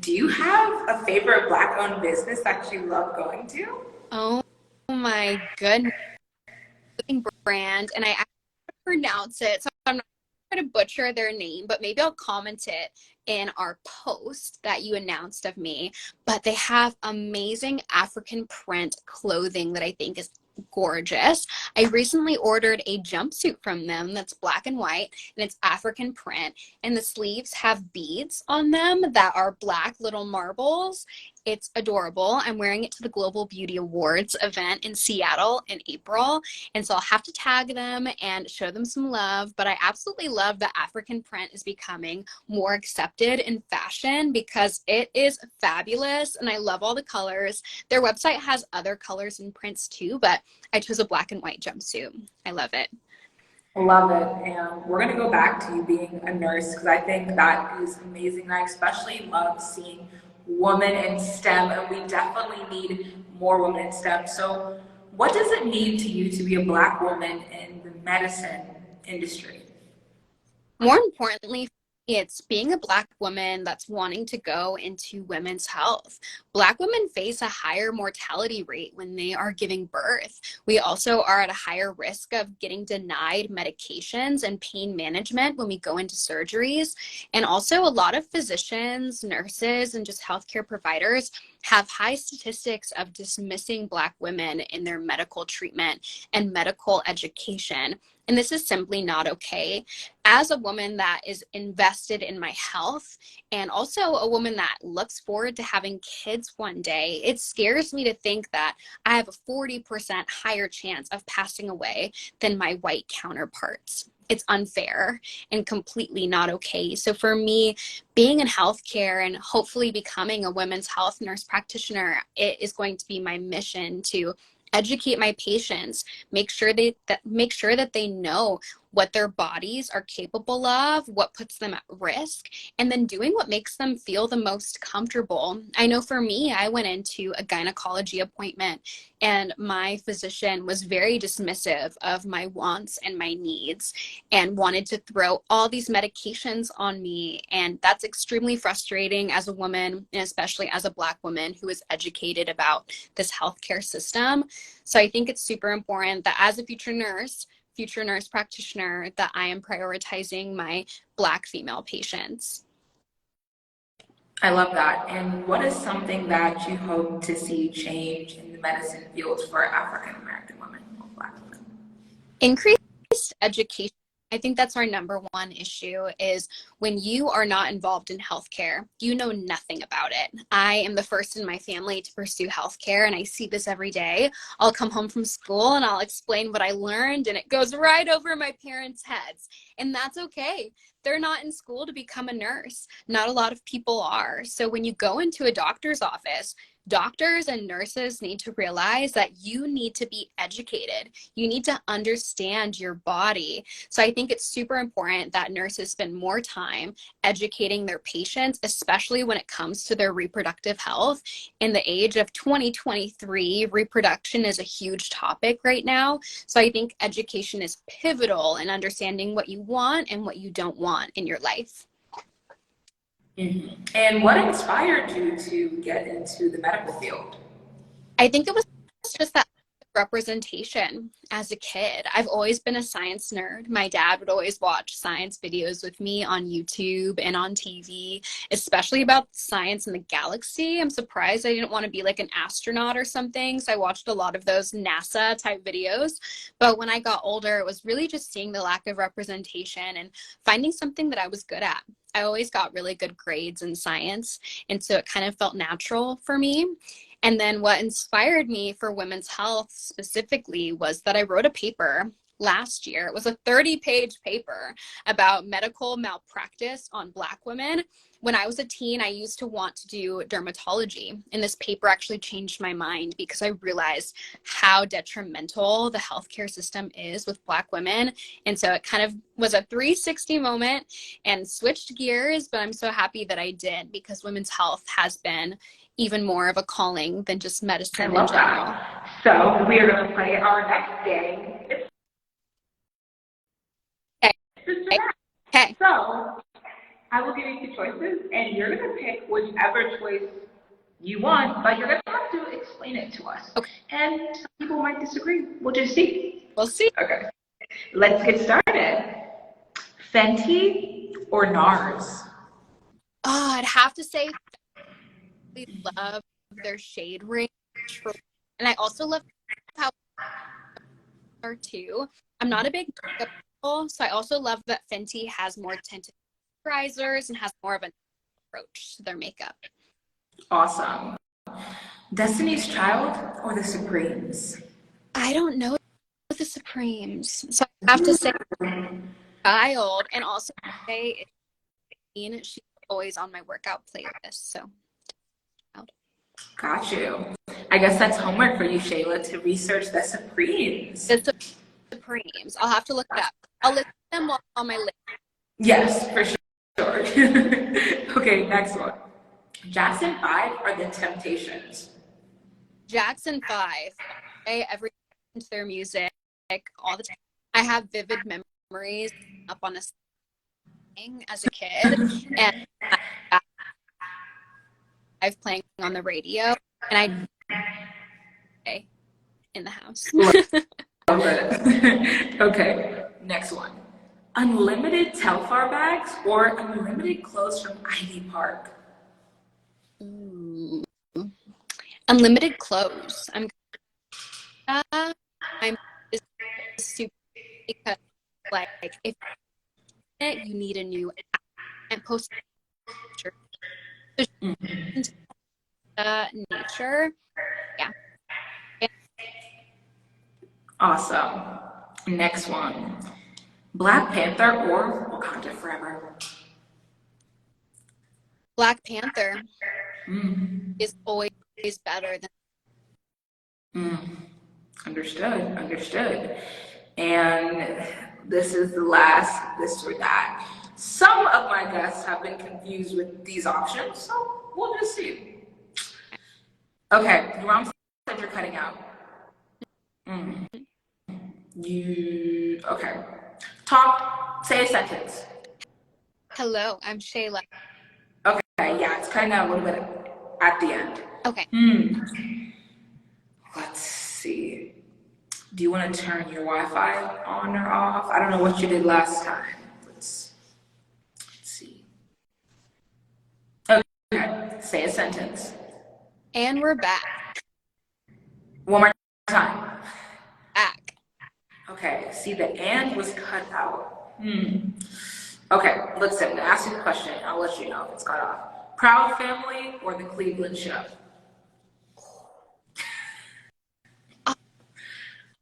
Do you have a favorite Black owned business that you love going to? Oh my goodness, brand. And I actually pronounce it. So I'm not going to butcher their name, but maybe I'll comment it in our post that you announced of me. But they have amazing African print clothing that I think is gorgeous. I recently ordered a jumpsuit from them that's black and white and it's African print, and the sleeves have beads on them that are black little marbles. It's adorable. I'm wearing it to the Global Beauty Awards event in Seattle in April, and so I'll have to tag them and show them some love. But I absolutely love that African print is becoming more accepted in fashion because it is fabulous and I love all the colors. Their website has other colors and prints too, but I chose a black and white jumpsuit. I love it. Love it. And we're going to go back to you being a nurse because I think that is amazing. And I especially love seeing women in STEM, and we definitely need more women in STEM. So, what does it mean to you to be a Black woman in the medicine industry? More importantly, it's being a Black woman that's wanting to go into women's health. Black women face a higher mortality rate when they are giving birth. We also are at a higher risk of getting denied medications and pain management when we go into surgeries. And also, a lot of physicians, nurses, and just healthcare providers have high statistics of dismissing Black women in their medical treatment and medical education. And this is simply not okay. As a woman that is invested in my health and also a woman that looks forward to having kids one day, it scares me to think that I have a 40% higher chance of passing away than my white counterparts. It's unfair and completely not okay. So for me, being in healthcare and hopefully becoming a women's health nurse practitioner, it is going to be my mission to educate my patients, make sure that they know what their bodies are capable of, what puts them at risk, and then doing what makes them feel the most comfortable. I know for me, I went into a gynecology appointment and my physician was very dismissive of my wants and my needs and wanted to throw all these medications on me. And that's extremely frustrating as a woman, and especially as a Black woman who is educated about this healthcare system. So I think it's super important that as a future nurse practitioner, that I am prioritizing my Black female patients. I love that. And what is something that you hope to see change in the medicine field for African American women or Black women? Increased education. I think that's our number one issue is when you are not involved in healthcare, you know nothing about it. I am the first in my family to pursue healthcare, and I see this every day. I'll come home from school and I'll explain what I learned, and it goes right over my parents' heads. And that's okay. They're not in school to become a nurse. Not a lot of people are. So when you go into a doctor's office, doctors and nurses need to realize that you need to be educated. You need to understand your body. So I think it's super important that nurses spend more time educating their patients, especially when it comes to their reproductive health. In the age of 2023, reproduction is a huge topic right now. So I think education is pivotal in understanding what you want and what you don't want in your life. Mm-hmm. And what inspired you to get into the medical field? I think it was just that representation as a kid. I've always been a science nerd. My dad would always watch science videos with me on YouTube and on TV, especially about science and the galaxy. I'm surprised I didn't want to be like an astronaut or something. So I watched a lot of those NASA type videos. But when I got older, it was really just seeing the lack of representation and finding something that I was good at. I always got really good grades in science, and so it kind of felt natural for me. And then what inspired me for women's health specifically was that I wrote a paper last year. It was a 30-page paper about medical malpractice on Black women. When I was a teen, I used to want to do dermatology, and this paper actually changed my mind because I realized how detrimental the healthcare system is with Black women. And so it kind of was a 360 moment and switched gears, but I'm so happy that I did because women's health has been even more of a calling than just medicine in general. That. So we are going to play our next game. Okay. So I will give you two choices, and you're going to pick whichever choice you want, but you're going to have to explain it to us. Okay. And some people might disagree. We'll just see. We'll see. Okay. Let's get started. Fenty or NARS? Oh, I'd have to say I love their shade range. And I also love how are too. I'm not a big makeup girl, so I also love that Fenty has more tinted moisturizers and has more of an approach to their makeup. Awesome. Destiny's Child or the Supremes? I don't know the Supremes, so I have to say Child, and also say she's always on my workout playlist. So got you. I guess that's homework for you, Shayla, to research the Supremes. The Supremes. I'll have to look it up. I'll list them on my list. Yes, for sure. Okay, next one. Jackson 5 or the Temptations? Jackson 5. I ever listen to their music all the time. I have vivid memories up on a thing as a kid, and I've playing on the radio, and I in the house. Love it. Okay, next one. Unlimited Telfar bags or unlimited clothes from Ivy Park? Ooh. Unlimited clothes. I'm super because like if you need a new and post nature. Yeah. Awesome. Next one. Black Panther or Wakanda Forever? Black Panther is always better than Understood. And This is the last, this or that. Some of my guests have been confused with these options, so we'll just see. Okay, your mom said you're cutting out. Mm. Okay. Say a sentence. Hello, I'm Shayla. Okay, yeah, it's cutting out a little bit at the end. Okay. Let's see. Do you want to turn your Wi-Fi on or off? I don't know what you did last time. Let's see. Okay, say a sentence. And we're back. One more time. Back. Okay, see the and was cut out. Okay, listen, I'm gonna ask you the question. I'll let you know if it's cut off. Proud Family or The Cleveland Show?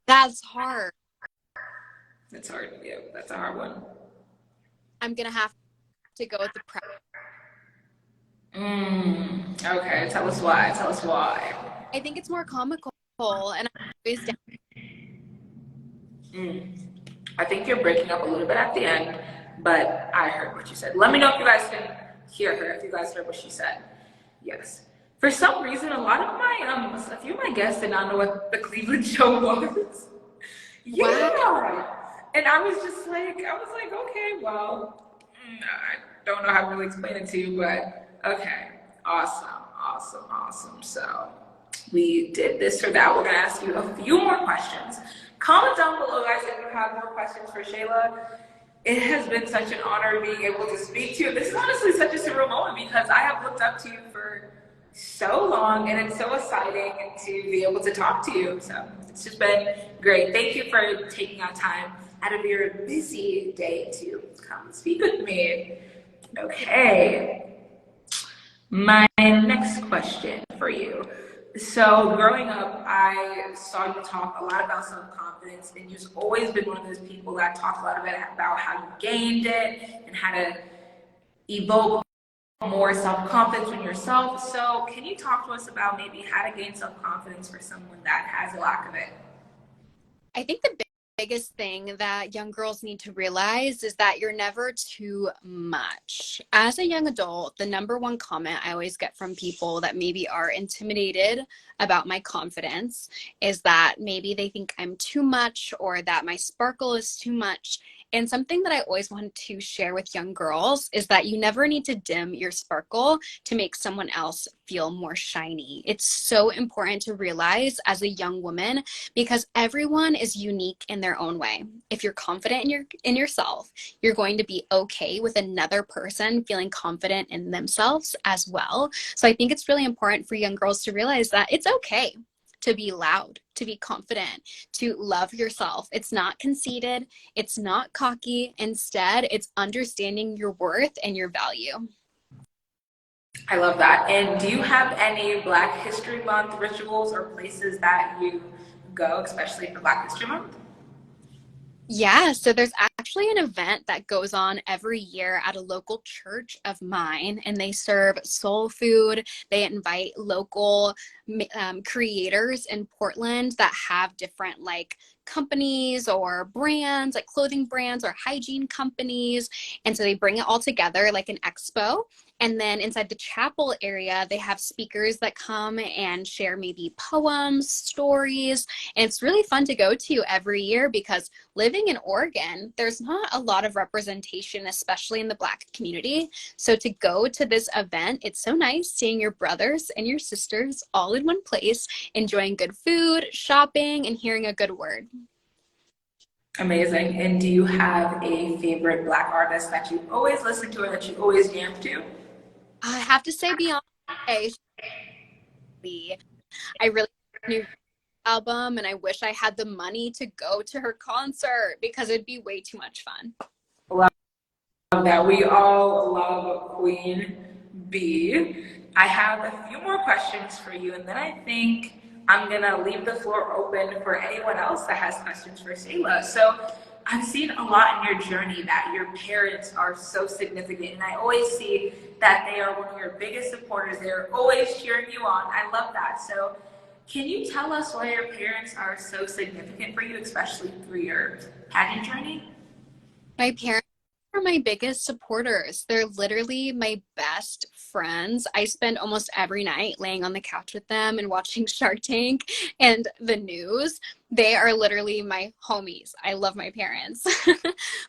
That's hard. That's hard. Yeah, that's a hard one. I'm gonna have to go with the Proud. Okay, tell us why. Tell us why. I think it's more comical, and I'm always down. I think you're breaking up a little bit at the end, but I heard what you said. Let me know if you guys can hear her, if you guys heard what she said. Yes. For some reason, a few of my guests did not know what the Cleveland Show was. Yeah. Wow. And I was like, okay, well, I don't know how to really explain it to you, but okay. Awesome. So we did this or that. We're gonna ask you a few more questions. Comment down below, guys, if you have more questions for Shayla. It has been such an honor being able to speak to you. This is honestly such a surreal moment because I have looked up to you for so long, and it's so exciting to be able to talk to you. So it's just been great. Thank you for taking out time out of your busy day to come speak with me. Okay. My next question for you. So growing up, I saw you talk a lot about self-confidence, and you've always been one of those people that talked a lot about how you gained it and how to evoke more self-confidence in yourself. So can you talk to us about maybe how to gain self-confidence for someone that has a lack of it? I think the biggest thing that young girls need to realize is that you're never too much. As a young adult, the number one comment I always get from people that maybe are intimidated about my confidence is that maybe they think I'm too much or that my sparkle is too much. And something that I always want to share with young girls is that you never need to dim your sparkle to make someone else feel more shiny. It's so important to realize as a young woman because everyone is unique in their own way. If you're confident in yourself, you're going to be okay with another person feeling confident in themselves as well. So I think it's really important for young girls to realize that it's okay to be loud, to be confident, to love yourself. It's not conceited, it's not cocky. Instead, it's understanding your worth and your value. I love that. And do you have any Black History Month rituals or places that you go, especially for Black History Month? Yeah, so there's actually an event that goes on every year at a local church of mine, and they serve soul food. They invite local creators in Portland that have different companies or brands, like clothing brands or hygiene companies. And so they bring it all together like an expo. And then inside the chapel area, they have speakers that come and share maybe poems, stories. And it's really fun to go to every year because living in Oregon, there's not a lot of representation, especially in the Black community. So to go to this event, it's so nice seeing your brothers and your sisters all in one place, enjoying good food, shopping, and hearing a good word. Amazing. And do you have a favorite Black artist that you always listen to or that you always jam to? I have to say Beyonce. I really knew album and I wish I had the money to go to her concert because it'd be way too much fun. Love that. We all love Queen B. I have a few more questions for you, and then I think I'm gonna leave the floor open for anyone else that has questions for Shayla. So I've seen a lot in your journey that your parents are so significant, and I always see that they are one of your biggest supporters. They're always cheering you on. I love that. So can you tell us why your parents are so significant for you, especially through your pageant journey? My parents are my biggest supporters. They're literally my best friends. I spend almost every night laying on the couch with them and watching Shark Tank and the news. They are literally my homies. I love my parents.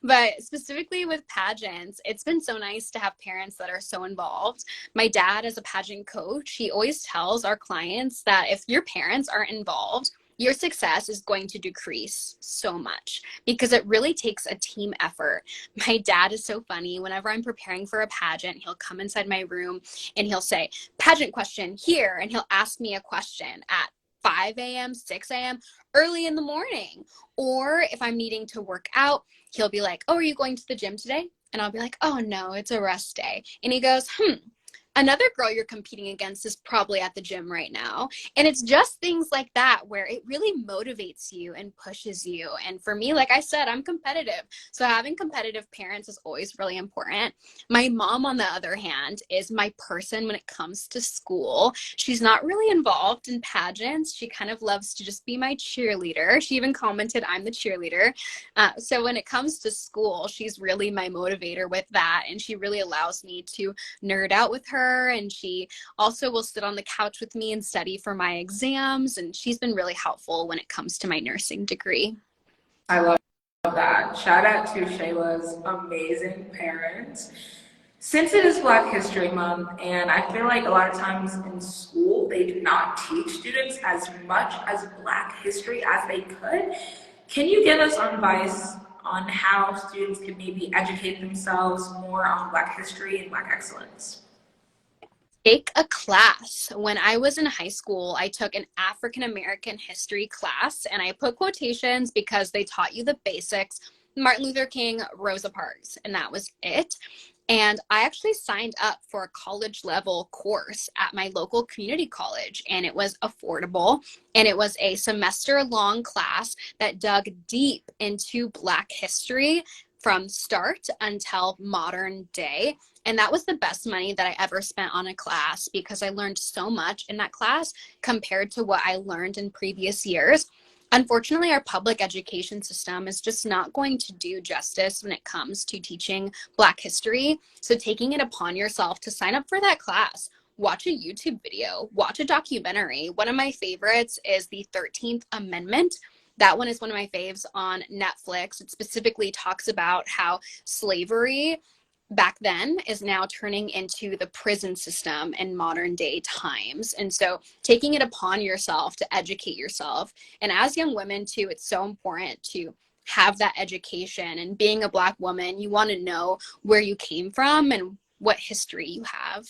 But specifically with pageants, it's been so nice to have parents that are so involved. My dad is a pageant coach. He always tells our clients that if your parents aren't involved, your success is going to decrease so much because it really takes a team effort. My dad is so funny. Whenever I'm preparing for a pageant, he'll come inside my room and he'll say, pageant question here. And he'll ask me a question at 5 a.m., 6 a.m., early in the morning. Or if I'm needing to work out, he'll be like, oh, are you going to the gym today? And I'll be like, oh, no, it's a rest day. And he goes, another girl you're competing against is probably at the gym right now. And it's just things like that where it really motivates you and pushes you. And for me, like I said, I'm competitive. So having competitive parents is always really important. My mom, on the other hand, is my person when it comes to school. She's not really involved in pageants. She kind of loves to just be my cheerleader. She even commented, I'm the cheerleader. So when it comes to school, she's really my motivator with that. And she really allows me to nerd out with her, and she also will sit on the couch with me and study for my exams, and she's been really helpful when it comes to my nursing degree. I love that. Shout out to Shayla's amazing parents. Since it is Black History Month, and I feel like a lot of times in school they do not teach students as much as Black history as they could, can you give us advice on how students can maybe educate themselves more on Black history and Black excellence? Take a class. When I was in high school, I took an African American history class, and I put quotations because they taught you the basics. Martin Luther King, Rosa Parks, and that was it. And I actually signed up for a college level course at my local community college, and it was affordable. And it was a semester long class that dug deep into Black history from start until modern day. And that was the best money that I ever spent on a class because I learned so much in that class compared to what I learned in previous years. Unfortunately, our public education system is just not going to do justice when it comes to teaching Black history. So taking it upon yourself to sign up for that class, watch a YouTube video, watch a documentary. One of my favorites is the 13th Amendment. That one is one of my faves on Netflix. It specifically talks about how slavery back then is now turning into the prison system in modern day times. And so taking it upon yourself to educate yourself. And as young women too, it's so important to have that education. And being a Black woman, you want to know where you came from and what history you have.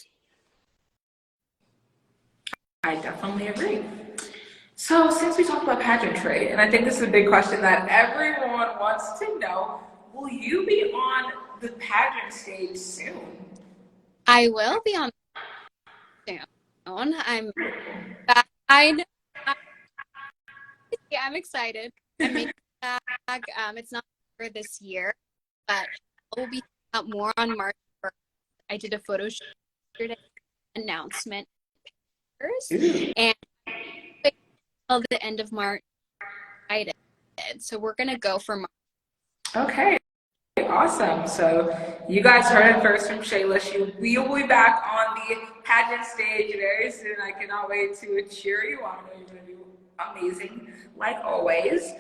I definitely agree. So, since we talked about pageantry, and I think this is a big question that everyone wants to know, will you be on the pageant stage soon? I will be on soon. I'm I know I'm excited. I'm making that back. It's not for this year, but I will be out more on March 1st. I did a photo shoot yesterday, announcement pictures, and till the end of March, I did. So we're gonna go for March. Okay, awesome. So, you guys heard it first from Shayla. We will be back on the pageant stage very soon. I cannot wait to cheer you on. I know you're going to do amazing, like always.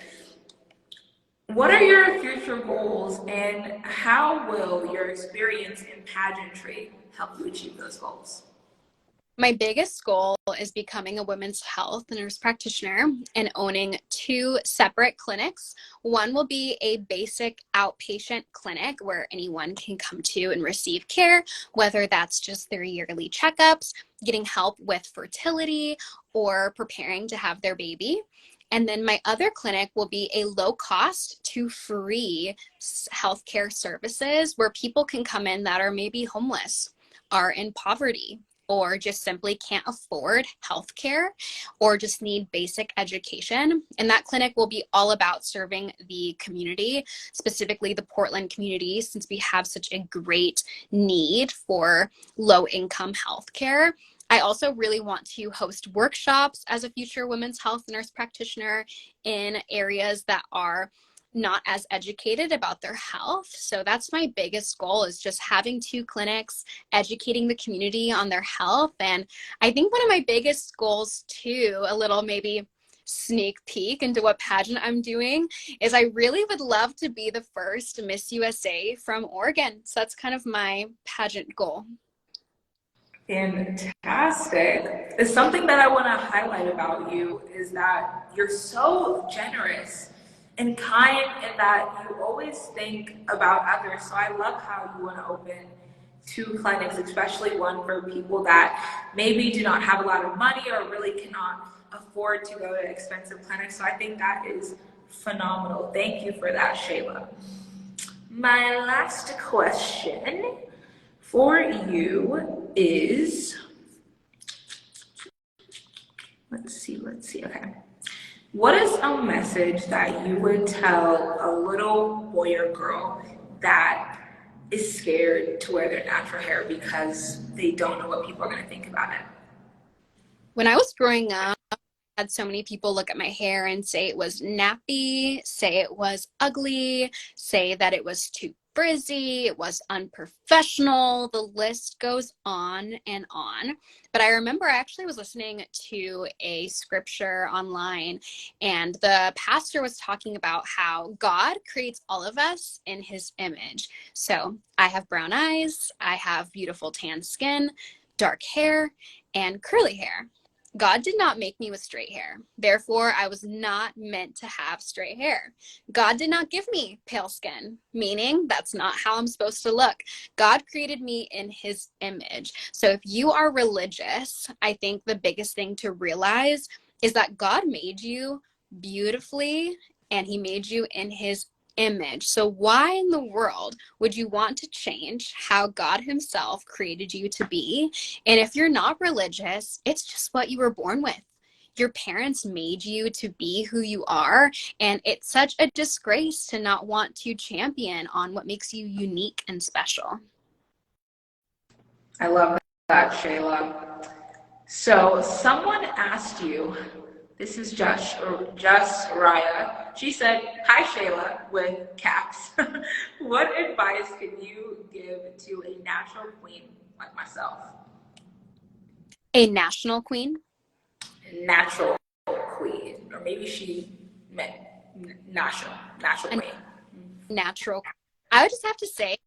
What are your future goals, and how will your experience in pageantry help you achieve those goals? My biggest goal is becoming a women's health nurse practitioner and owning two separate clinics. One will be a basic outpatient clinic where anyone can come to and receive care, whether that's just their yearly checkups, getting help with fertility, or preparing to have their baby. And then my other clinic will be a low cost to free healthcare services where people can come in that are maybe homeless, are in poverty, or just simply can't afford healthcare, or just need basic education. And that clinic will be all about serving the community, specifically the Portland community, since we have such a great need for low income healthcare. I also really want to host workshops as a future women's health nurse practitioner in areas that are not as educated about their health. So that's my biggest goal, is just having 2 clinics, educating the community on their health. And I think one of my biggest goals too, a little maybe sneak peek into what pageant I'm doing, is I really would love to be the first Miss USA from Oregon. So that's kind of my pageant goal. Fantastic. It's something that I want to highlight about you is that you're so generous and kind and that you always think about others. So I love how you want to open 2 clinics, especially one for people that maybe do not have a lot of money or really cannot afford to go to expensive clinics. So I think that is phenomenal. Thank you for that, Shayla. My last question for you is, let's see, okay. What is a message that you would tell a little boy or girl that is scared to wear their natural hair because they don't know what people are going to think about it? When I was growing up, had so many people look at my hair and say it was nappy, say it was ugly, say that it was too frizzy, it was unprofessional. The list goes on and on. But I remember I actually was listening to a scripture online, and the pastor was talking about how God creates all of us in his image. So I have brown eyes, I have beautiful tan skin, dark hair, and curly hair. God did not make me with straight hair. Therefore, I was not meant to have straight hair. God did not give me pale skin, meaning that's not how I'm supposed to look. God created me in his image. So if you are religious, I think the biggest thing to realize is that God made you beautifully and he made you in his image. So why in the world would you want to change how God himself created you to be? And if you're not religious, it's just what you were born with. Your parents made you to be who you are, and it's such a disgrace to not want to champion on what makes you unique and special. I love that, Shayla. So someone asked you, this is Just Raya. She said, "Hi Shayla," with caps. What advice can you give to a natural queen like myself? A national queen? Natural queen, or maybe she meant natural A queen. natural. I would just have to say,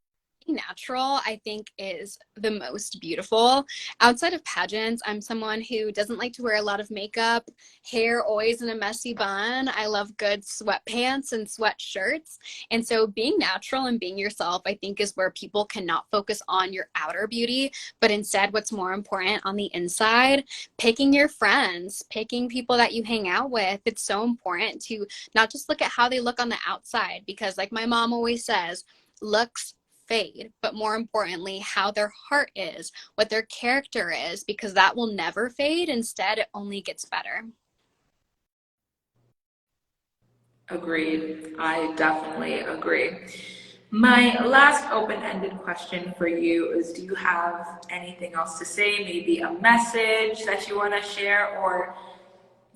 natural, I think, is the most beautiful. Outside of pageants, I'm someone who doesn't like to wear a lot of makeup, hair always in a messy bun. I love good sweatpants and sweatshirts. And so being natural and being yourself, I think, is where people cannot focus on your outer beauty, but instead what's more important on the inside. Picking your friends, picking people that you hang out with. It's so important to not just look at how they look on the outside, because like my mom always says, looks fade, but more importantly, how their heart is, what their character is, because that will never fade. Instead, it only gets better. Agreed. I definitely agree. My last open-ended question for you is, do you have anything else to say? Maybe a message that you want to share, or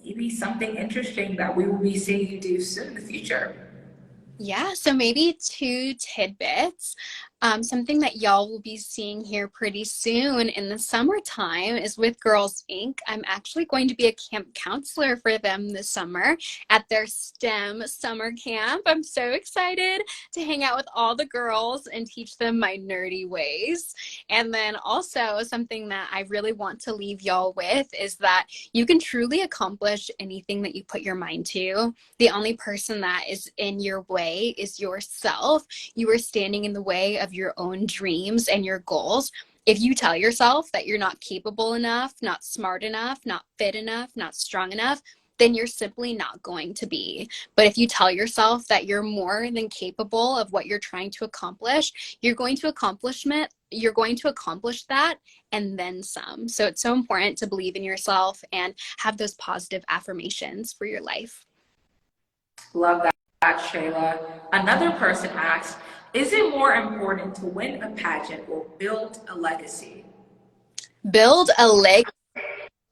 maybe something interesting that we will be seeing you do soon in the future? Yeah, so maybe 2 tidbits. Something that y'all will be seeing here pretty soon in the summertime is with Girls Inc. I'm actually going to be a camp counselor for them this summer at their STEM summer camp. I'm so excited to hang out with all the girls and teach them my nerdy ways. And then also something that I really want to leave y'all with is that you can truly accomplish anything that you put your mind to. The only person that is in your way is yourself. You are standing in the way of your own dreams and your goals. If you tell yourself that you're not capable enough, not smart enough, not fit enough, not strong enough, then you're simply not going to be. But if you tell yourself that you're more than capable of what you're trying to accomplish, you're going to accomplish that and then some. So it's so important to believe in yourself and have those positive affirmations for your life. Love that, Shayla. Another person asked, is it more important to win a pageant or build a legacy? Build a leg.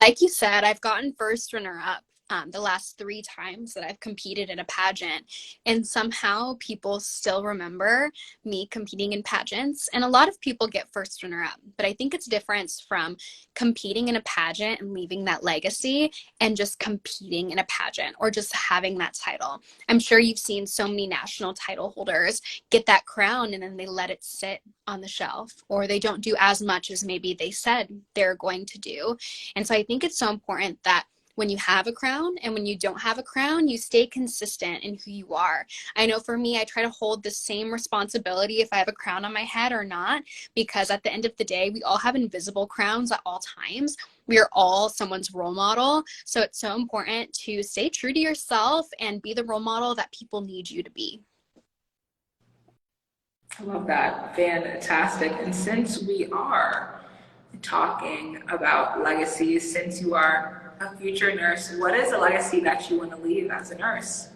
Like you said, I've gotten first runner up the last 3 times that I've competed in a pageant. And somehow people still remember me competing in pageants. And a lot of people get first runner up. But I think it's difference from competing in a pageant and leaving that legacy and just competing in a pageant or just having that title. I'm sure you've seen so many national title holders get that crown and then they let it sit on the shelf, or they don't do as much as maybe they said they're going to do. And so I think it's so important that when you have a crown and when you don't have a crown, you stay consistent in who you are. I know for me, I try to hold the same responsibility if I have a crown on my head or not, because at the end of the day, we all have invisible crowns at all times. We are all someone's role model. So it's so important to stay true to yourself and be the role model that people need you to be. I love that. Fantastic. And since we are talking about legacies, since you are a future nurse, what is a legacy that you want to leave as a nurse?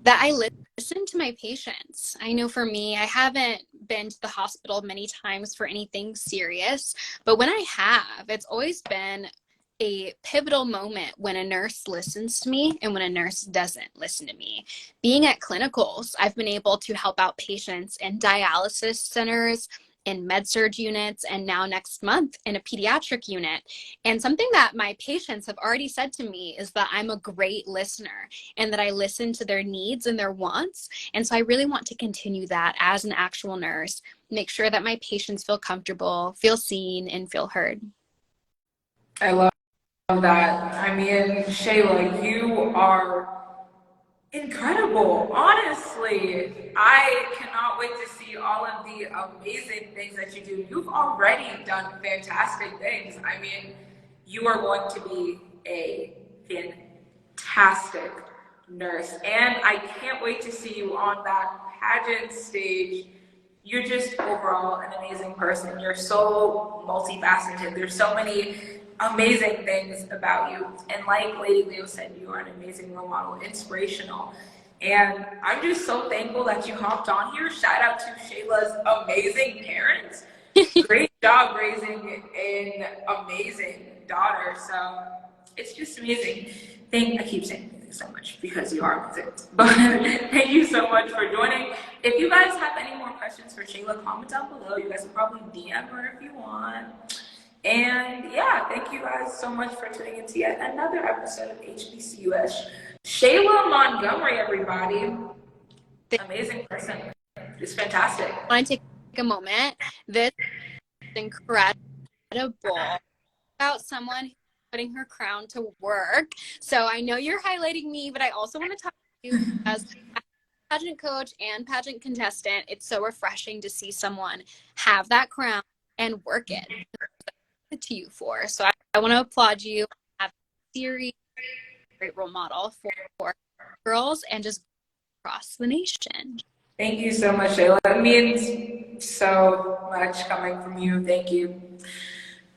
That I listen to my patients. I know for me, I haven't been to the hospital many times for anything serious, but when I have, it's always been a pivotal moment when a nurse listens to me and when a nurse doesn't listen to me. Being at clinicals, I've been able to help out patients in dialysis centers, in med-surg units, and now next month in a pediatric unit. And something that my patients have already said to me is that I'm a great listener and that I listen to their needs and their wants. And so I really want to continue that as an actual nurse, make sure that my patients feel comfortable, feel seen, and feel heard. I love that. I mean, Shayla, you are incredible. Honestly, I cannot wait to see all of the amazing things that you do. You've already done fantastic things. I mean, you are going to be a fantastic nurse, and I can't wait to see you on that pageant stage. You're just overall an amazing person. You're so multifaceted. There's so many amazing things about you. And like Lady Leo said, you are an amazing role model, inspirational. And I'm just so thankful that you hopped on here. Shout out to Shayla's amazing parents. Great job raising an amazing daughter. So it's just amazing. I keep saying thank you so much because you are amazing. But thank you so much for joining. If you guys have any more questions for Shayla, comment down below. You guys can probably DM her if you want. And yeah, thank you guys so much for tuning into yet another episode of HBCU-ish. Shayla Montgomery, everybody. Amazing person. It's fantastic. I want to take a moment. This is incredible about someone who's putting her crown to work. So I know you're highlighting me, but I also want to talk to you as a pageant coach and pageant contestant. It's so refreshing to see someone have that crown and work it to you for. So I want to applaud you. Have a series, great role model for girls and just across the nation. Thank you so much, Shayla. It means so much coming from you. Thank you.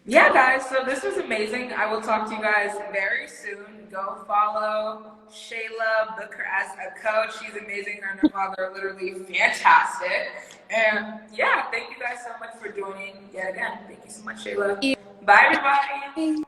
Yeah, guys, so this was amazing. I will talk to you guys very soon. Go follow Shayla, book her as a coach. She's amazing. Her and her father are literally fantastic. And yeah, thank you guys so much for joining yet again. Thank you so much, Shayla. Bye, everybody.